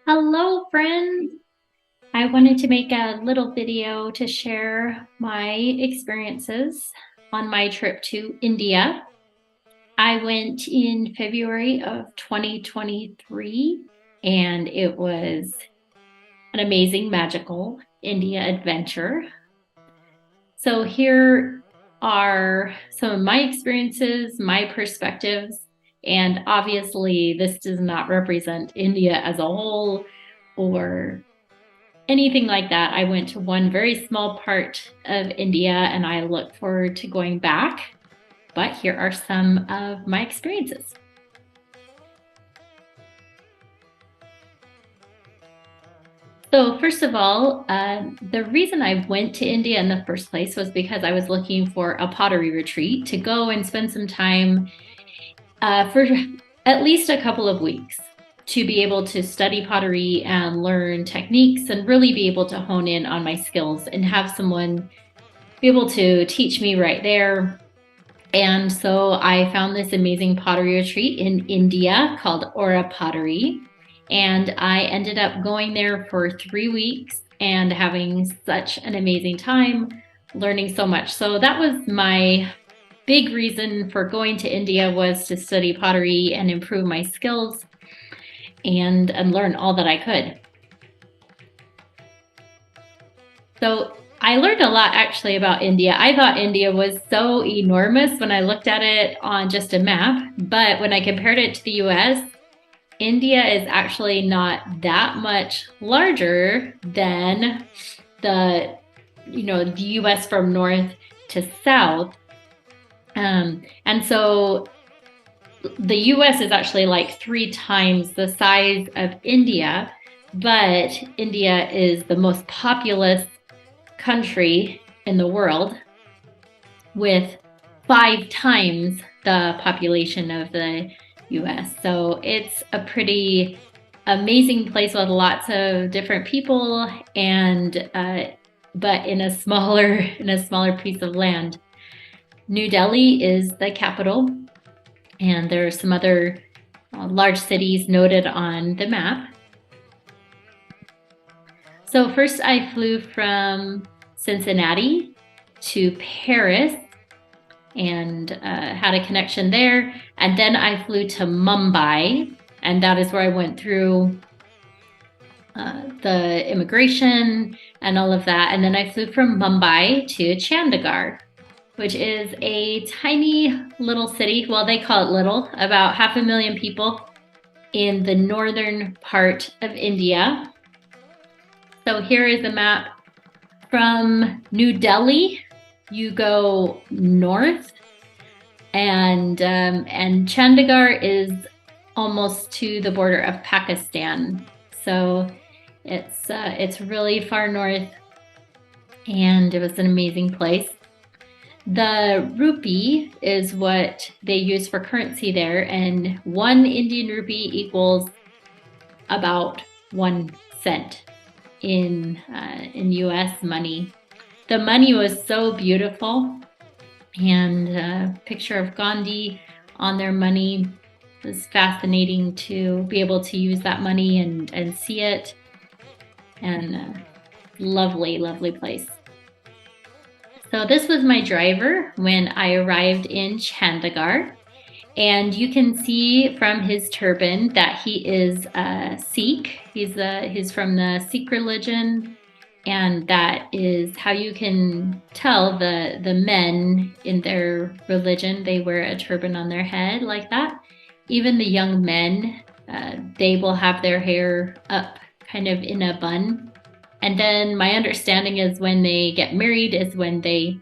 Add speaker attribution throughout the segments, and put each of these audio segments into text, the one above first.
Speaker 1: Hello, friends. I wanted to make a little video to share my experiences on my trip to India. I went in February of 2023, and it was an amazing, magical India adventure. So, here are some of my experiences, my perspectives, and obviously, this does not represent India as a whole or anything like that. I went to one very small part of India and I look forward to going back. But here are some of my experiences. So, first of all, the reason I went to India in the first place was because I was looking for a pottery retreat to go and spend some time for at least a couple of weeks to be able to study pottery and learn techniques and really be able to hone in on my skills and have someone be able to teach me right there. And so I found this amazing pottery retreat in India called Aura Pottery. And I ended up going there for 3 weeks and having such an amazing time, learning so much. So that was my big reason for going to India, was to study pottery and improve my skills and learn all that I could. So I learned a lot actually about India. I thought India was so enormous when I looked at it on just a map, but when I compared it to the US, India is actually not that much larger than the US from north to south. And so the US is actually like 3 times the size of India, but India is the most populous country in the world with 5 times the population of the US. So it's a pretty amazing place with lots of different people and but in a smaller piece of land. New Delhi is the capital, and there are some other large cities noted on the map. So first I flew from Cincinnati to Paris and had a connection there. And then I flew to Mumbai, and that is where I went through the immigration and all of that. And then I flew from Mumbai to Chandigarh, which is a tiny little city. Well, they call it little, about 500,000 people in the northern part of India. So here is a map. From New Delhi, you go north, and Chandigarh is almost to the border of Pakistan. So it's really far north, and it was an amazing place. The rupee is what they use for currency there, and 1 Indian rupee equals about 1 cent in US money. The money was so beautiful, and a picture of Gandhi on their money. It was fascinating to be able to use that money and see it. And lovely, lovely place. So this was my driver when I arrived in Chandigarh. And you can see from his turban that he is a Sikh. He's from the Sikh religion, and that is how you can tell the men in their religion. They wear a turban on their head like that. Even the young men, they will have their hair up kind of in a bun. And then my understanding is when they get married is when they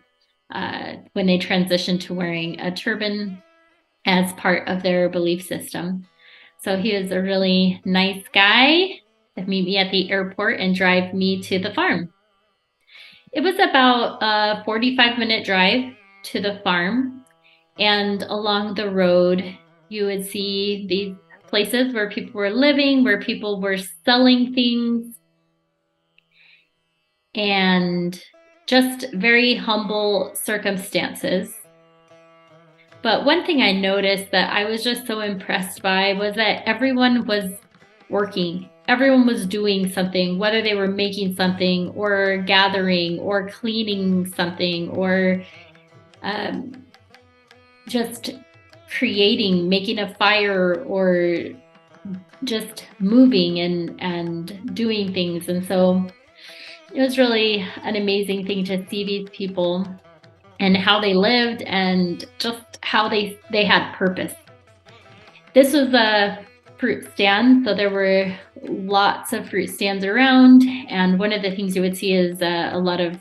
Speaker 1: transition to wearing a turban as part of their belief system. So he was a really nice guy to meet me at the airport and drive me to the farm. It was about a 45-minute drive to the farm, and along the road you would see these places where people were living, where people were selling things, and just very humble circumstances. But one thing I noticed that I was just so impressed by was that everyone was working. everyone was doing something, whether they were making something or gathering or cleaning something or just creating, making a fire or just moving and doing things. And so it was really an amazing thing to see these people and how they lived and just how they had purpose. This was a fruit stand, so there were lots of fruit stands around, and one of the things you would see is a lot of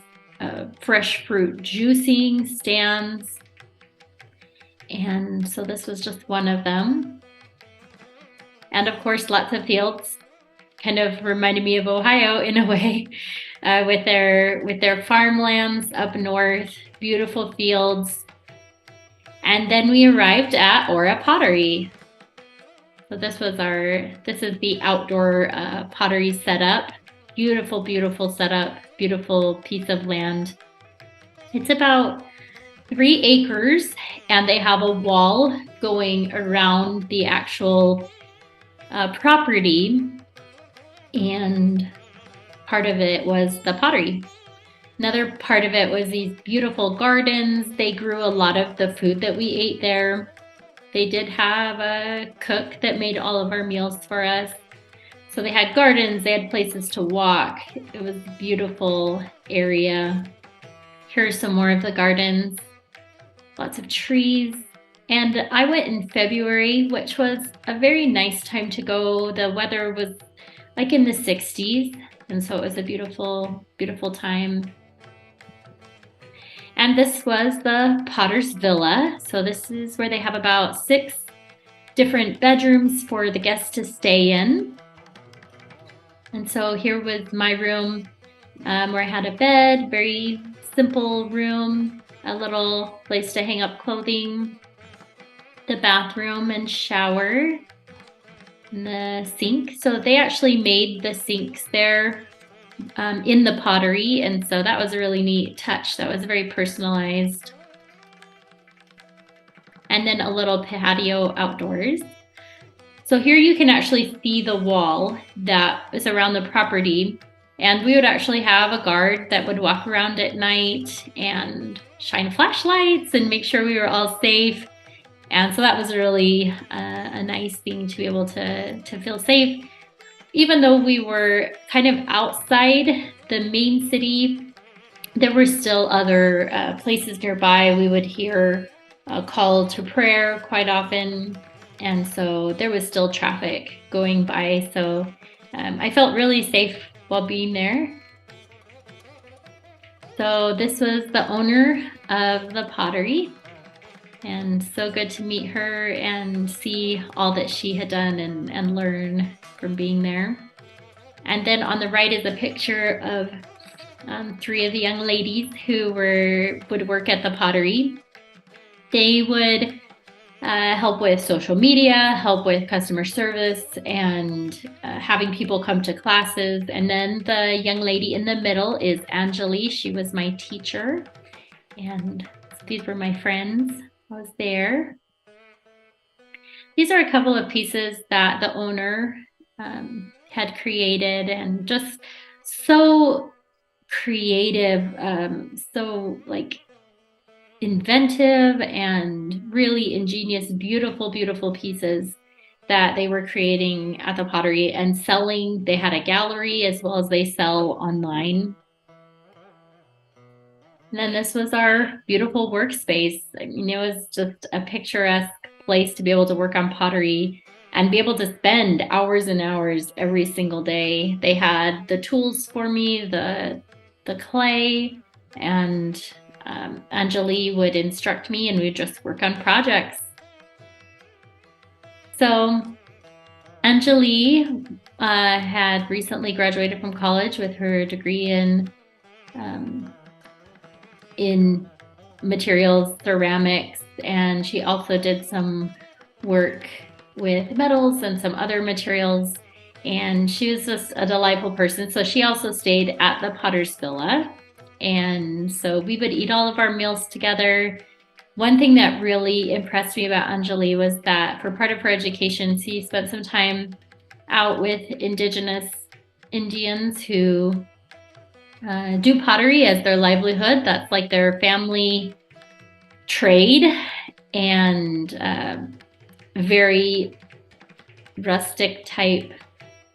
Speaker 1: fresh fruit juicing stands. And so this was just one of them. And of course, lots of fields. Kind of reminded me of Ohio in a way, with their farmlands up north, beautiful fields. And then we arrived at Ora Pottery. So this is the outdoor pottery setup. Beautiful, beautiful setup, beautiful piece of land. It's about 3 acres, and they have a wall going around the actual property, and part of it was the pottery. Another part of it was these beautiful gardens. They grew a lot of the food that we ate there. They did have a cook that made all of our meals for us. So they had gardens, they had places to walk. It was a beautiful area. Here's some more of the gardens. Lots of trees. And I went in February, which was a very nice time to go. The weather was like in the 60s, and so it was a beautiful, beautiful time. And this was the Potter's Villa. So this is where they have about 6 different bedrooms for the guests to stay in. And so here was my room, where I had a bed, very simple room, a little place to hang up clothing, the bathroom and shower, and the sink. So they actually made the sinks there in the pottery, and so that was a really neat touch. That was very personalized. And then a little patio outdoors. So here you can actually see the wall that is around the property, and we would actually have a guard that would walk around at night and shine flashlights and make sure we were all safe. And so that was really a nice thing to be able to feel safe. Even though we were kind of outside the main city, there were still other places nearby. We would hear a call to prayer quite often. And so there was still traffic going by. So I felt really safe while being there. So this was the owner of the pottery. And so good to meet her and see all that she had done and learn from being there. And then on the right is a picture of 3 of the young ladies who would work at the pottery. They would help with social media, help with customer service, and having people come to classes. And then the young lady in the middle is Anjali. She was my teacher, and these were my friends. I was there. These are a couple of pieces that the owner had created, and just so creative, so like inventive and really ingenious, beautiful, beautiful pieces that they were creating at the pottery and selling. They had a gallery as well as they sell online. And then this was our beautiful workspace. I mean, it was just a picturesque place to be able to work on pottery and be able to spend hours and hours every single day. They had the tools for me, the clay, and Anjali would instruct me, and we'd just work on projects. So Anjali had recently graduated from college with her degree in materials, ceramics, and she also did some work with metals and some other materials. And she was just a delightful person. So she also stayed at the Potter's Villa. And so we would eat all of our meals together. One thing that really impressed me about Anjali was that for part of her education, she spent some time out with indigenous Indians who do pottery as their livelihood. That's like their family trade, and very rustic type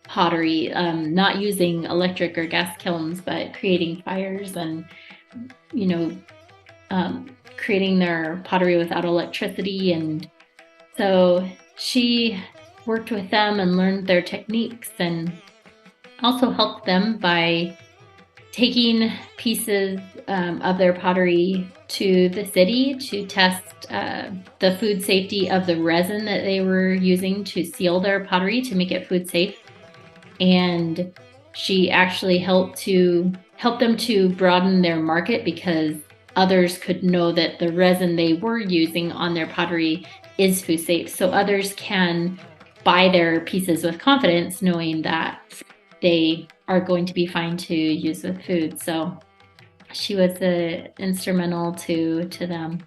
Speaker 1: pottery, not using electric or gas kilns, but creating fires and, creating their pottery without electricity. And so she worked with them and learned their techniques, and also helped them by taking pieces of their pottery to the city to test the food safety of the resin that they were using to seal their pottery to make it food safe. And she actually helped them to broaden their market, because others could know that the resin they were using on their pottery is food safe. So others can buy their pieces with confidence, knowing that they are going to be fine to use with food. So she was instrumental to them.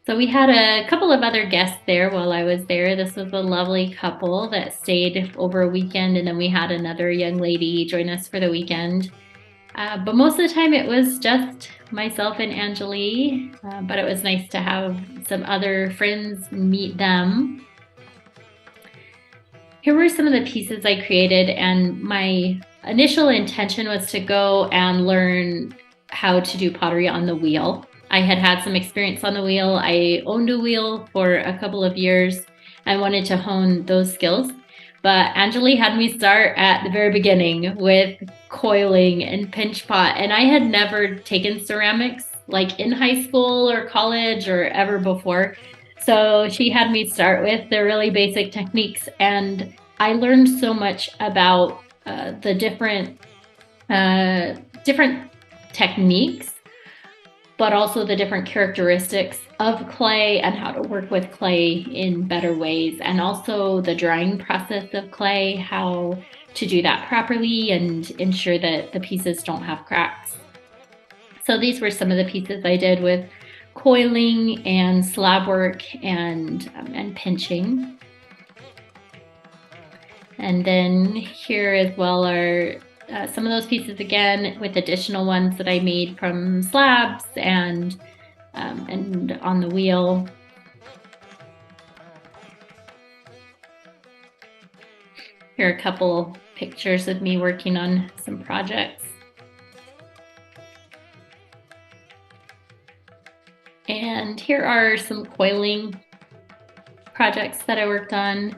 Speaker 1: So we had a couple of other guests there while I was there. This was a lovely couple that stayed over a weekend, and then we had another young lady join us for the weekend. But most of the time it was just myself and Anjali, but it was nice to have some other friends meet them. Here were some of the pieces I created, and my initial intention was to go and learn how to do pottery on the wheel. I had some experience on the wheel. I owned a wheel for a couple of years. I wanted to hone those skills, but Anjali had me start at the very beginning with coiling and pinch pot, and I had never taken ceramics like in high school or college or ever before. So she had me start with the really basic techniques, and I learned so much about the different techniques, but also the different characteristics of clay and how to work with clay in better ways, and also the drying process of clay, how to do that properly and ensure that the pieces don't have cracks. So these were some of the pieces I did with coiling and slab work and pinching. And then here as well are some of those pieces again with additional ones that I made from slabs and on the wheel. Here are a couple pictures of me working on some projects. And here are some coiling projects that I worked on.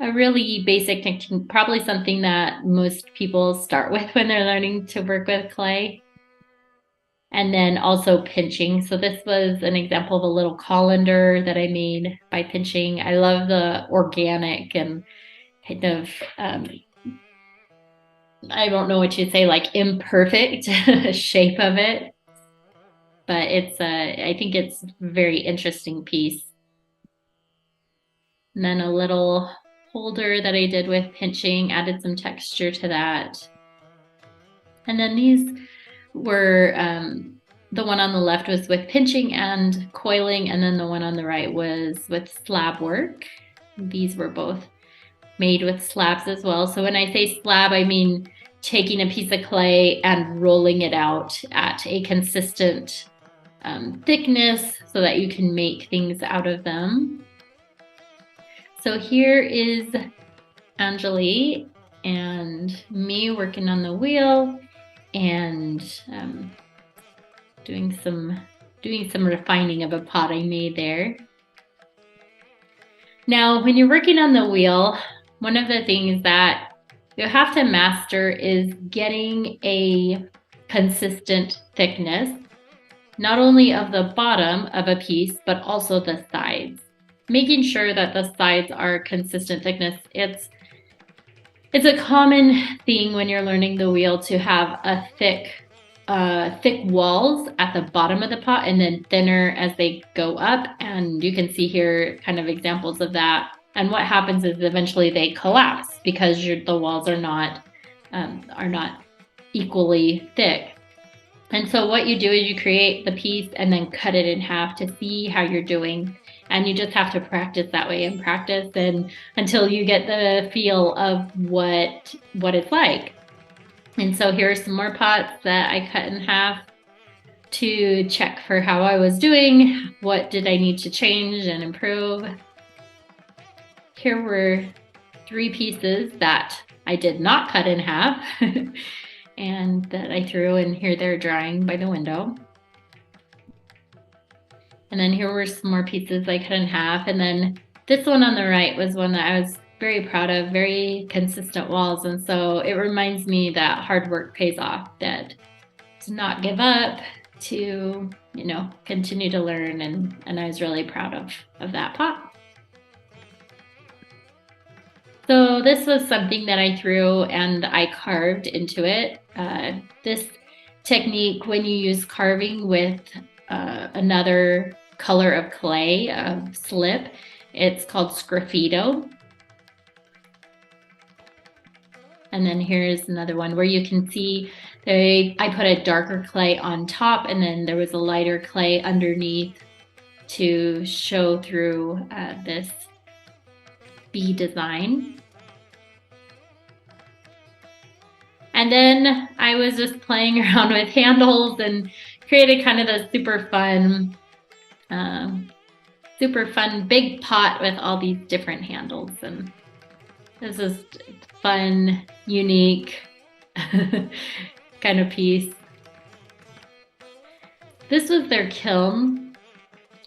Speaker 1: A really basic technique, probably something that most people start with when they're learning to work with clay. And then also pinching. So this was an example of a little colander that I made by pinching. I love the organic and kind of, I don't know what you'd say, like imperfect shape of it. But I think it's a very interesting piece. And then a little holder that I did with pinching, added some texture to that. And then these were, the one on the left was with pinching and coiling, and then the one on the right was with slab work. These were both made with slabs as well. So when I say slab, I mean taking a piece of clay and rolling it out at a consistent thickness so that you can make things out of them. So here is Anjali and me working on the wheel and doing some refining of a pot I made there. Now, when you're working on the wheel, one of the things that you have to master is getting a consistent thickness, not only of the bottom of a piece, but also the sides. Making sure that the sides are consistent thickness. It's a common thing when you're learning the wheel to have a thick walls at the bottom of the pot and then thinner as they go up. And you can see here kind of examples of that. And what happens is eventually they collapse because the walls are not equally thick. And so what you do is you create the piece and then cut it in half to see how you're doing. And you just have to practice that way and practice and until you get the feel of what it's like. And so here are some more pots that I cut in half to check for how I was doing. What did I need to change and improve? Here were 3 pieces that I did not cut in half and that I threw, and here they're drying by the window. And then here were some more pieces I cut in half. And then this one on the right was one that I was very proud of, very consistent walls. And so it reminds me that hard work pays off, that to not give up, to, continue to learn. And I was really proud of that pot. So this was something that I threw and I carved into it. This technique, when you use carving with another color of clay, of slip, it's called sgraffito. And then here's another one where you can see I put a darker clay on top and then there was a lighter clay underneath to show through this bee design. And then I was just playing around with handles and created kind of a super fun big pot with all these different handles. And this is fun, unique kind of piece. This was their kiln,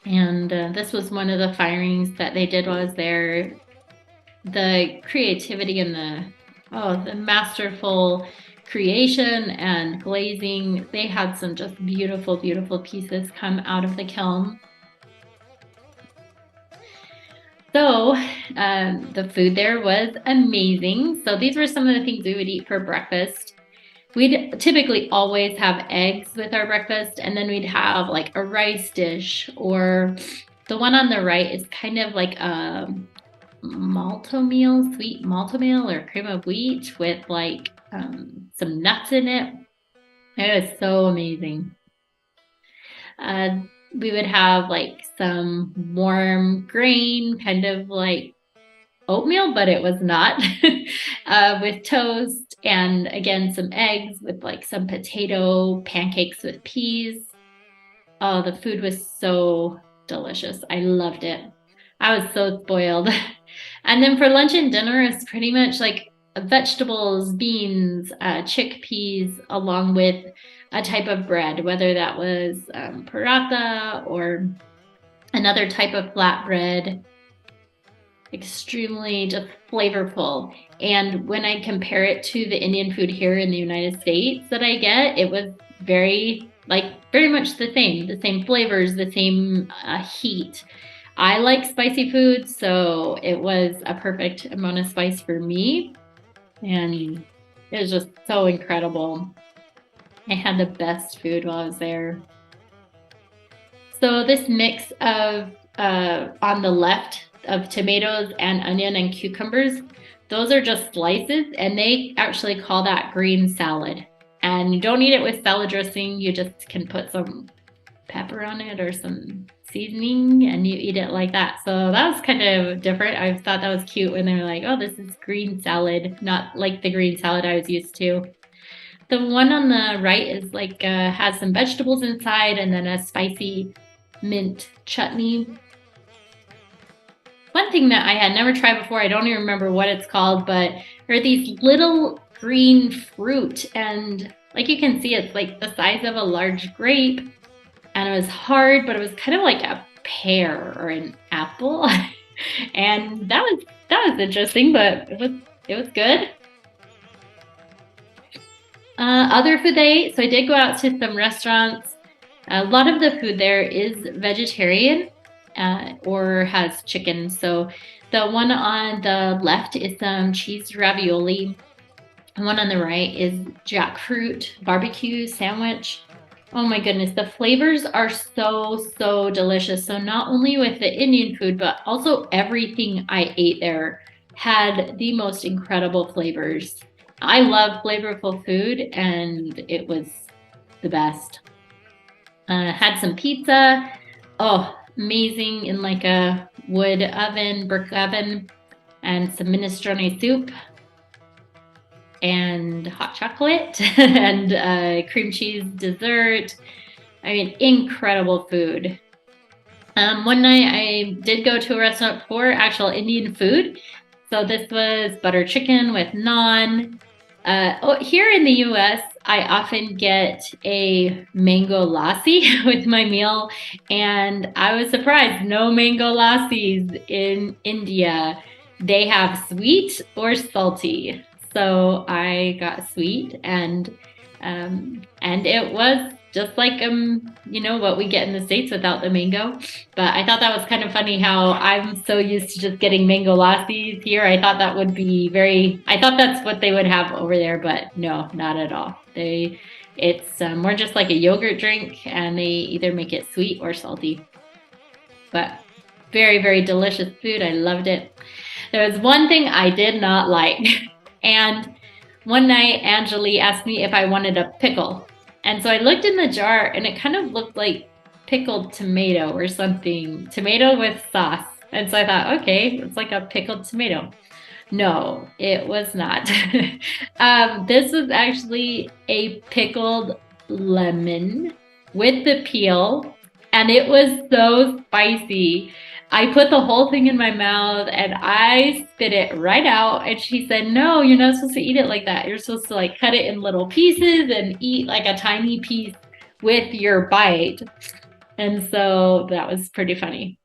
Speaker 1: and this was one of the firings that they did while I was there. The creativity and the masterful creation and glazing. They had some just beautiful, beautiful pieces come out of the kiln. So the food there was amazing. So these were some of the things we would eat for breakfast. We'd typically always have eggs with our breakfast, and then we'd have like a rice dish, or the one on the right is kind of like a malto-meal, sweet malto-meal or cream of wheat with like some nuts in it. It was so amazing. We would have like some warm grain, kind of like oatmeal, but it was not, with toast, and again, some eggs with like some potato pancakes with peas. Oh, the food was so delicious. I loved it. I was so spoiled. And then for lunch and dinner, it's pretty much like vegetables, beans, chickpeas, along with a type of bread, whether that was paratha or another type of flatbread. Extremely just flavorful. And when I compare it to the Indian food here in the United States that I get, it was very much the same flavors, the same heat. I like spicy food, so it was a perfect amount of spice for me. And it was just so incredible. I had the best food while I was there. So this mix of, on the left, of tomatoes and onion and cucumbers, those are just slices, and they actually call that green salad. And you don't eat it with salad dressing. You just can put some pepper on it or some seasoning and you eat it like that. So that was kind of different. I thought that was cute when they were like, oh, this is green salad, not like the green salad I was used to. The one on the right is like has some vegetables inside and then a spicy mint chutney. One thing that I had never tried before, I don't even remember what it's called, but there are these little green fruit, and like you can see, it's like the size of a large grape, and it was hard, but it was kind of like a pear or an apple. And that was interesting, but it was good. Other food they ate, so I did go out to some restaurants. A lot of the food there is vegetarian. Or has chicken. So the one on the left is some cheese ravioli. The one on the right is jackfruit barbecue sandwich. Oh my goodness, the flavors are so, so delicious. So not only with the Indian food, but also everything I ate there had the most incredible flavors. I love flavorful food, and it was the best. Had some pizza. Oh, amazing, in like a wood oven, brick oven, and some minestrone soup and hot chocolate and cream cheese dessert. I mean, incredible food. One night I did go to a restaurant for actual Indian food. So this was butter chicken with naan. Here in the US, I often get a mango lassi with my meal, and I was surprised, no mango lassis in India. They have sweet or salty. So I got sweet, and it was just like what we get in the States without the mango. But I thought that was kind of funny how I'm so used to just getting mango lassis here. I thought that would be I thought that's what they would have over there, but no, not at all. It's more just like a yogurt drink, and they either make it sweet or salty. But very, very delicious food. I loved it. There was one thing I did not like. And one night, Angeli asked me if I wanted a pickle. And so I looked in the jar, and it kind of looked like pickled tomato or something, tomato with sauce. And so I thought, okay, it's like a pickled tomato. No, it was not. This was actually a pickled lemon with the peel, and it was so spicy. I put the whole thing in my mouth and I spit it right out. And she said, no, you're not supposed to eat it like that. You're supposed to like cut it in little pieces and eat like a tiny piece with your bite. And so that was pretty funny.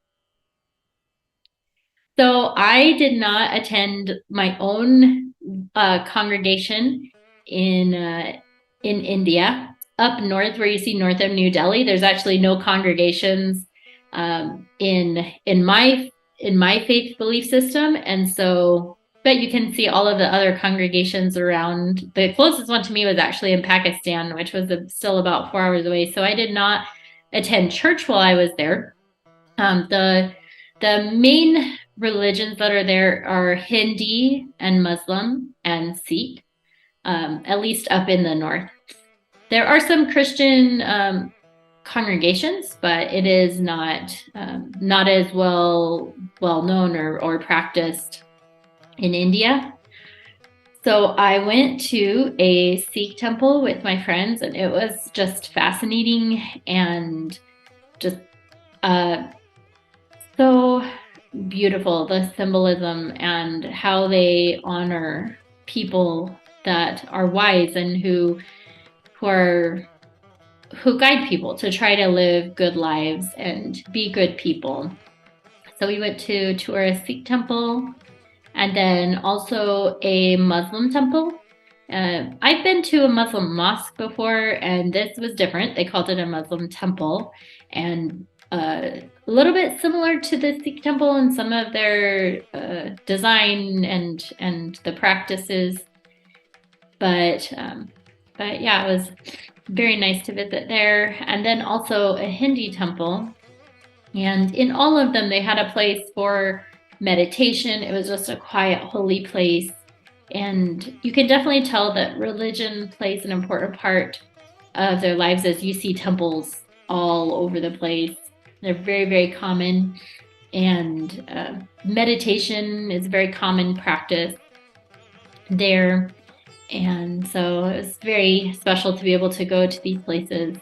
Speaker 1: So I did not attend my own congregation in India. Up north, where you see north of New Delhi, there's actually no congregations in my faith belief system, and so. But you can see all of the other congregations around. The closest one to me was actually in Pakistan, which was still about 4 hours away. So I did not attend church while I was there. The main religions that are there are Hindi and Muslim and Sikh, at least up in the north. There are some Christian congregations, but it is not as well known or practiced in India. So I went to a Sikh temple with my friends, and it was just fascinating and just so beautiful, the symbolism and how they honor people that are wise and who guide people to try to live good lives and be good people. So we went to tour a Sikh temple and then also a Muslim temple. I've been to a Muslim mosque before, and this was different. They called it a Muslim temple, and a little bit similar to the Sikh temple in some of their design and the practices. But yeah, it was very nice to visit there. And then also a Hindi temple. And in all of them, they had a place for meditation. It was just a quiet, holy place. And you can definitely tell that religion plays an important part of their lives, as you see temples all over the place. They're very, very common. And meditation is a very common practice there. And so it was very special to be able to go to these places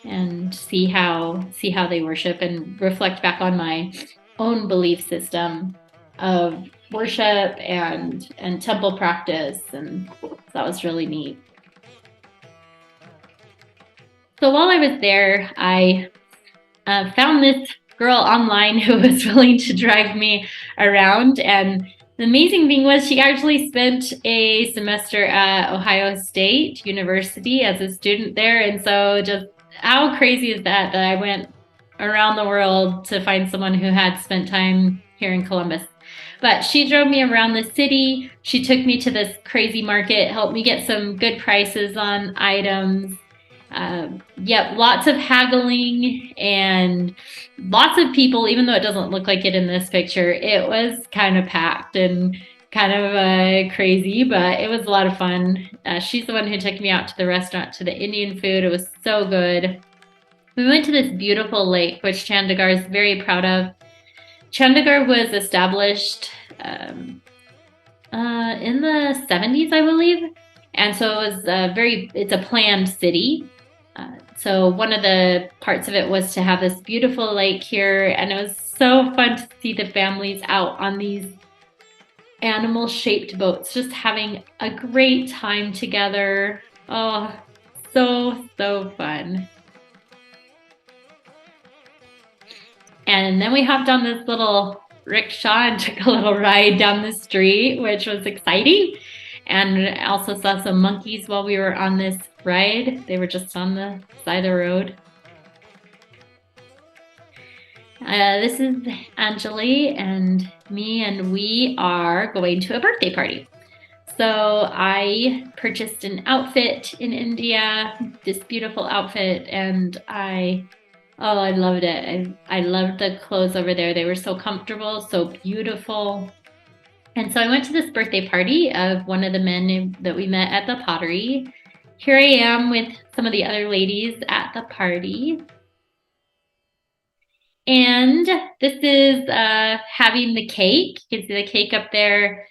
Speaker 1: and see how they worship and reflect back on my own belief system of worship and temple practice, and that was really neat. So while I was there, I found this girl online who was willing to drive me around, and the amazing thing was she actually spent a semester at Ohio State University as a student there, and so just how crazy is that I went around the world to find someone who had spent time here in Columbus. But she drove me around the city. She took me to this crazy market, helped me get some good prices on items. Lots of haggling and lots of people, even though it doesn't look like it in this picture. It was kind of packed, and kind of crazy, but it was a lot of fun. She's the one who took me out to the restaurant to the Indian food. It was so good. We went to this beautiful lake, which Chandigarh is very proud of. Chandigarh was established in the 70s, I believe. And so it was it's a planned city. So one of the parts of it was to have this beautiful lake here. And it was so fun to see the families out on these animal-shaped boats, just having a great time together. Oh, so fun. And then we hopped on this little rickshaw and took a little ride down the street, which was exciting. And also saw some monkeys while we were on this ride. They were just on the side of the road. This is Anjali and me, and we are going to a birthday party. So I purchased an outfit in India, this beautiful outfit, and I loved it. I loved the clothes over there. They were so comfortable, so beautiful. And so I went to this birthday party of one of the men that we met at the pottery. Here I am with some of the other ladies at the party. And this is having the cake. You can see the cake up there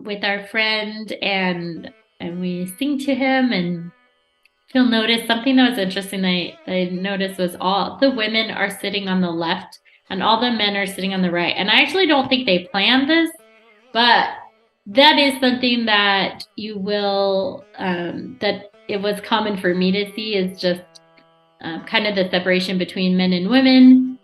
Speaker 1: with our friend, and we sing to him. And if you'll notice, something that was interesting I noticed was all the women are sitting on the left and all the men are sitting on the right. And I actually don't think they planned this, but that is something that you will, that it was common for me to see, is just kind of the separation between men and women.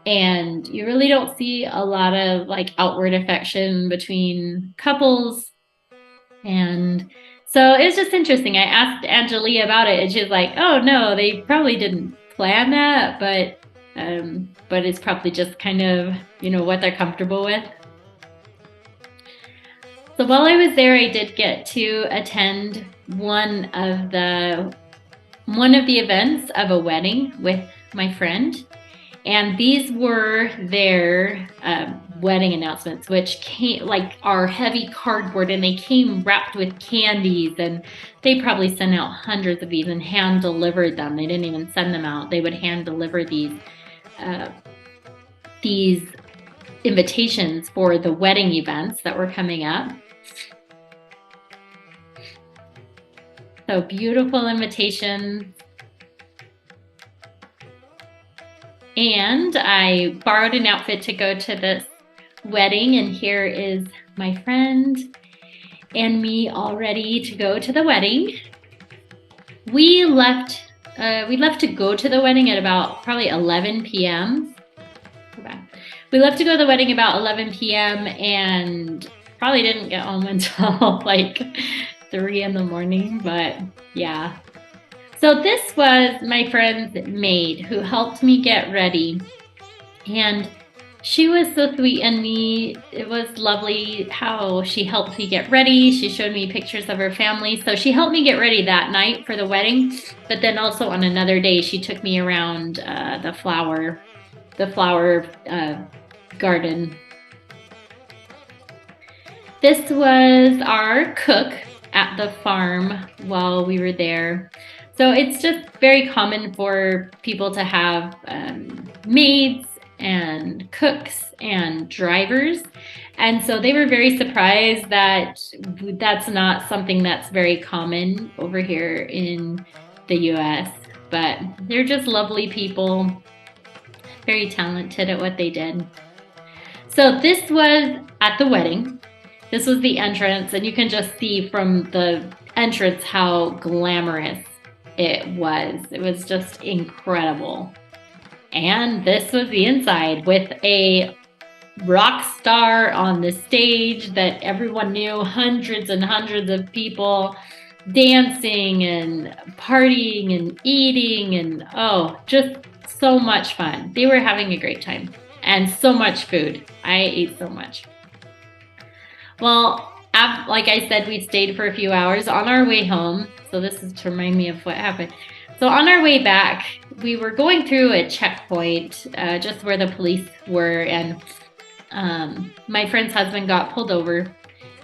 Speaker 1: And you really don't see a lot of like outward affection between couples. And so it was just interesting. I asked Anjali about it, and she's like, "Oh no, they probably didn't plan that, but it's probably just kind of, what they're comfortable with." So while I was there, I did get to attend one of the events of a wedding with my friend. And these were their wedding announcements, which came are heavy cardboard, and they came wrapped with candies, and they probably sent out hundreds of these and hand delivered them. They didn't even send them out. They would hand deliver these invitations for the wedding events that were coming up. So beautiful invitations. And I borrowed an outfit to go to this wedding, and here is my friend and me all ready to go to the wedding. We left to go to the wedding at about probably 11 p.m. We left to go to the wedding about 11 p.m. and probably didn't get home until like 3 in the morning, but yeah. So this was my friend's maid who helped me get ready, and she was so sweet, and it was lovely how she helped me get ready. She showed me pictures of her family. So she helped me get ready that night for the wedding, but then also on another day, she took me around the flower garden. This was our cook at the farm while we were there. So it's just very common for people to have maids and cooks and drivers. And so they were very surprised that that's not something that's very common over here in the US. But they're just lovely people, very talented at what they did. So this was at the wedding. This was the entrance, and you can just see from the entrance how glamorous it was. It was just incredible. And this was the inside with a rock star on the stage that everyone knew, hundreds and hundreds of people dancing and partying and eating, and just so much fun. They were having a great time, and so much food. I ate so much. Well, like I said, we stayed for a few hours on our way home. So this is to remind me of what happened. So on our way back, we were going through a checkpoint, just where the police were, and my friend's husband got pulled over,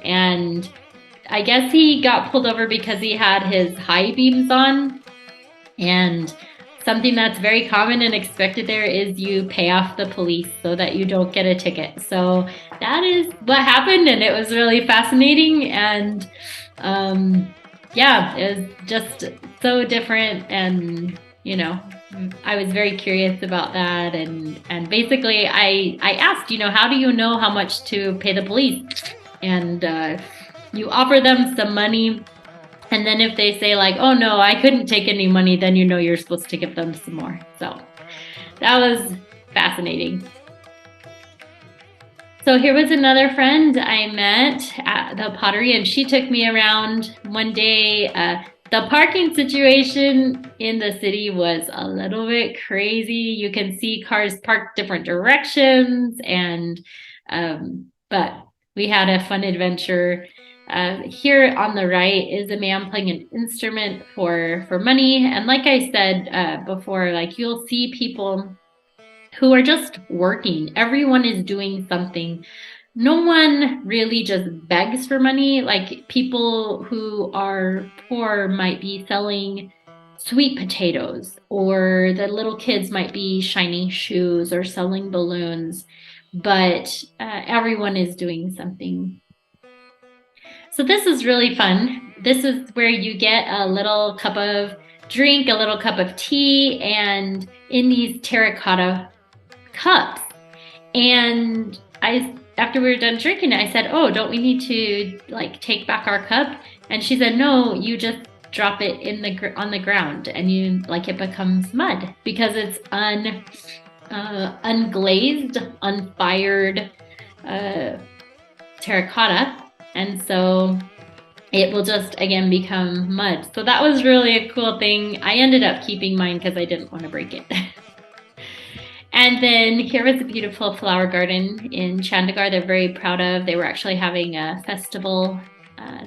Speaker 1: and I guess he got pulled over because he had his high beams on, and something that's very common and expected there is you pay off the police so that you don't get a ticket. So that is what happened, and it was really fascinating. And yeah, it was just so different. And I was very curious about that. And basically, I asked, how do you know how much to pay the police? And you offer them some money. And then if they say like, oh no, I couldn't take any money, then you're supposed to give them some more. So that was fascinating. So here was another friend I met at the pottery, and she took me around one day. The parking situation in the city was a little bit crazy. You can see cars parked different directions, and but we had a fun adventure. Here on the right is a man playing an instrument for money. And like I said before, like you'll see people who are just working. Everyone is doing something. No one really just begs for money. Like people who are poor might be selling sweet potatoes, or the little kids might be shining shoes or selling balloons, but everyone is doing something. So this is really fun. This is where you get a little cup of drink, a little cup of tea, and in these terracotta cups. And after we were done drinking it, I said, oh, don't we need to like take back our cup? And she said, no, you just drop it on the ground, and it becomes mud because it's unglazed, unfired terracotta. And so it will just, again, become mud. So that was really a cool thing. I ended up keeping mine because I didn't want to break it. And then here was a beautiful flower garden in Chandigarh they're very proud of. They were actually having a festival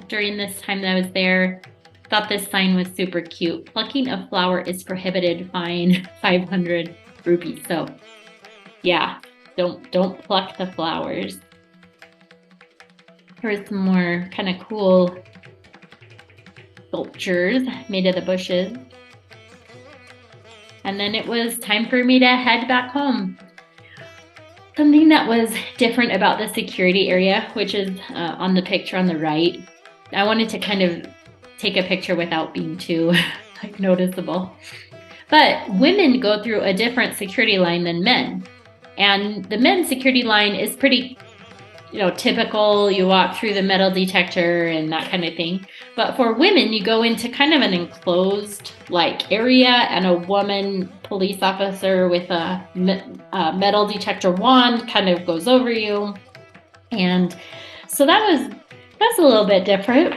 Speaker 1: during this time that I was there. Thought this sign was super cute. Plucking a flower is prohibited, fine 500 rupees. So yeah, don't pluck the flowers. Here's some more kind of cool sculptures made of the bushes. And then it was time for me to head back home. Something that was different about the security area, which is on the picture on the right. I wanted to kind of take a picture without being too noticeable. But women go through a different security line than men. And the men's security line is pretty typical. You walk through the metal detector and that kind of thing. But for women, you go into kind of an enclosed area, and a woman police officer with a metal detector wand kind of goes over you. And so that's a little bit different.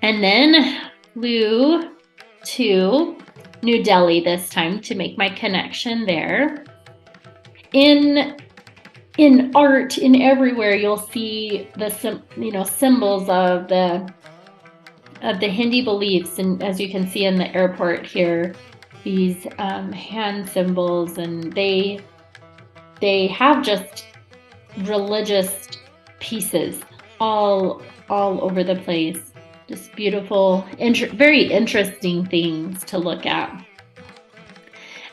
Speaker 1: And then flew to New Delhi this time to make my connection there. In art, in everywhere, you'll see the symbols of the Hindi beliefs, and as you can see in the airport here, these hand symbols, and they have just religious pieces all over the place. Just beautiful, very interesting things to look at.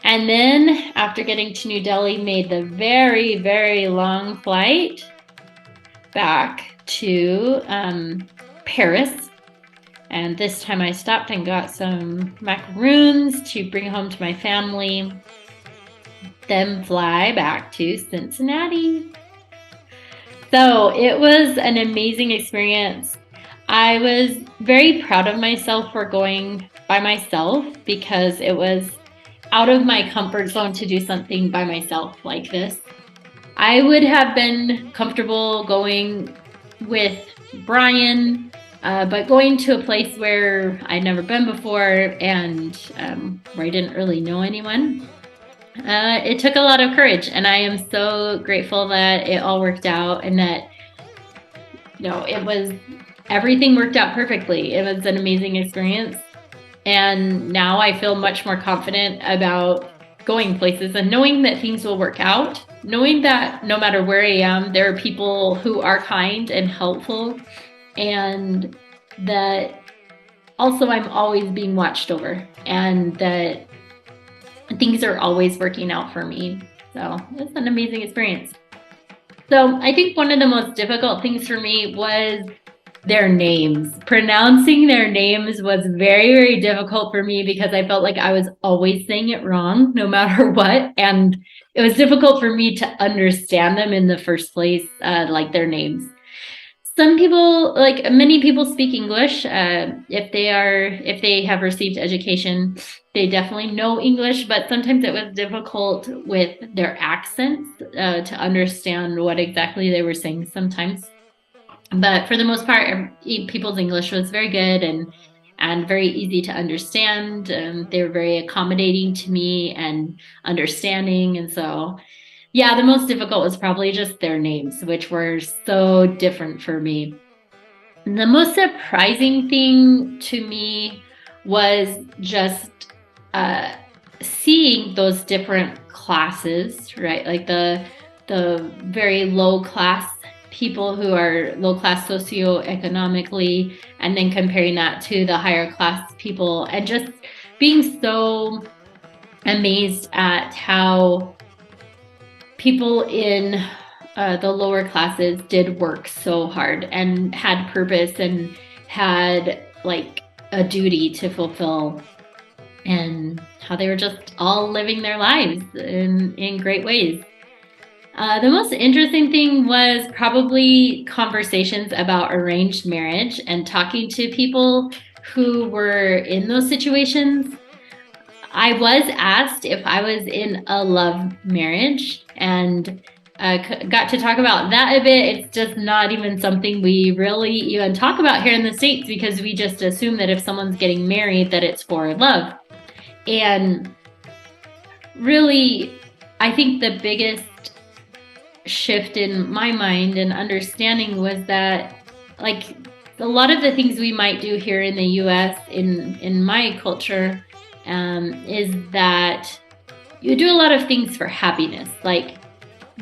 Speaker 1: And then after getting to New Delhi, made the very, very long flight back to Paris. And this time I stopped and got some macaroons to bring home to my family. Then fly back to Cincinnati. So it was an amazing experience. I was very proud of myself for going by myself, because it was out of my comfort zone to do something by myself like this. I would have been comfortable going with Brian, but going to a place where I'd never been before and where I didn't really know anyone, it took a lot of courage. And I am so grateful that it all worked out, and that everything worked out perfectly. It was an amazing experience. And now I feel much more confident about going places and knowing that things will work out, knowing that no matter where I am, there are people who are kind and helpful, and that also I'm always being watched over, and that things are always working out for me. So it's an amazing experience. So I think one of the most difficult things for me was their names. Pronouncing their names was very, very difficult for me because I felt like I was always saying it wrong no matter what. And it was difficult for me to understand them in the first place, like their names. Some people, like many people, speak English. If they have received education, they definitely know English, but sometimes it was difficult with their accents to understand what exactly they were saying sometimes. But for the most part, people's English was very good and very easy to understand. They were very accommodating to me and understanding. And so, yeah, the most difficult was probably just their names, which were so different for me. And the most surprising thing to me was just seeing those different classes, right? Like the very low class people who are low class socioeconomically, and then comparing that to the higher class people, and just being so amazed at how people in the lower classes did work so hard and had purpose and had like a duty to fulfill, and how they were just all living their lives in great ways. The most interesting thing was probably conversations about arranged marriage and talking to people who were in those situations. I was asked if I was in a love marriage, and got to talk about that a bit. It's just not even something we really even talk about here in the States, because we just assume that if someone's getting married, that it's for love. And really, I think the biggest shift in my mind and understanding was that, like, a lot of the things we might do here in the US in my culture is that you do a lot of things for happiness. Like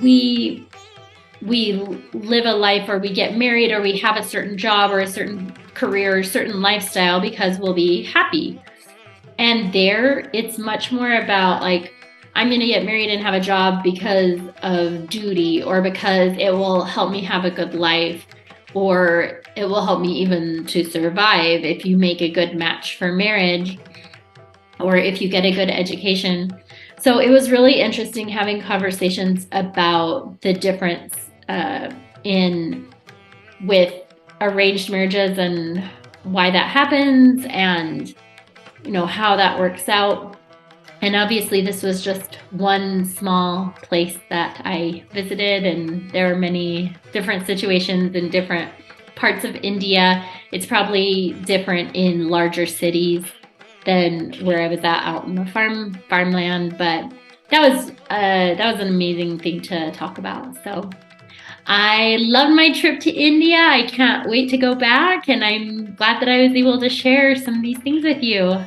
Speaker 1: we live a life, or we get married, or we have a certain job or a certain career or a certain lifestyle because we'll be happy. And there, it's much more about like, I'm going to get married and have a job because of duty, or because it will help me have a good life, or it will help me even to survive if you make a good match for marriage, or if you get a good education. So it was really interesting having conversations about the difference in with arranged marriages and why that happens, and how that works out. And obviously this was just one small place that I visited, and there are many different situations in different parts of India. It's probably different in larger cities than where I was at out in the farmland, but that was an amazing thing to talk about. So I loved my trip to India. I can't wait to go back, and I'm glad that I was able to share some of these things with you.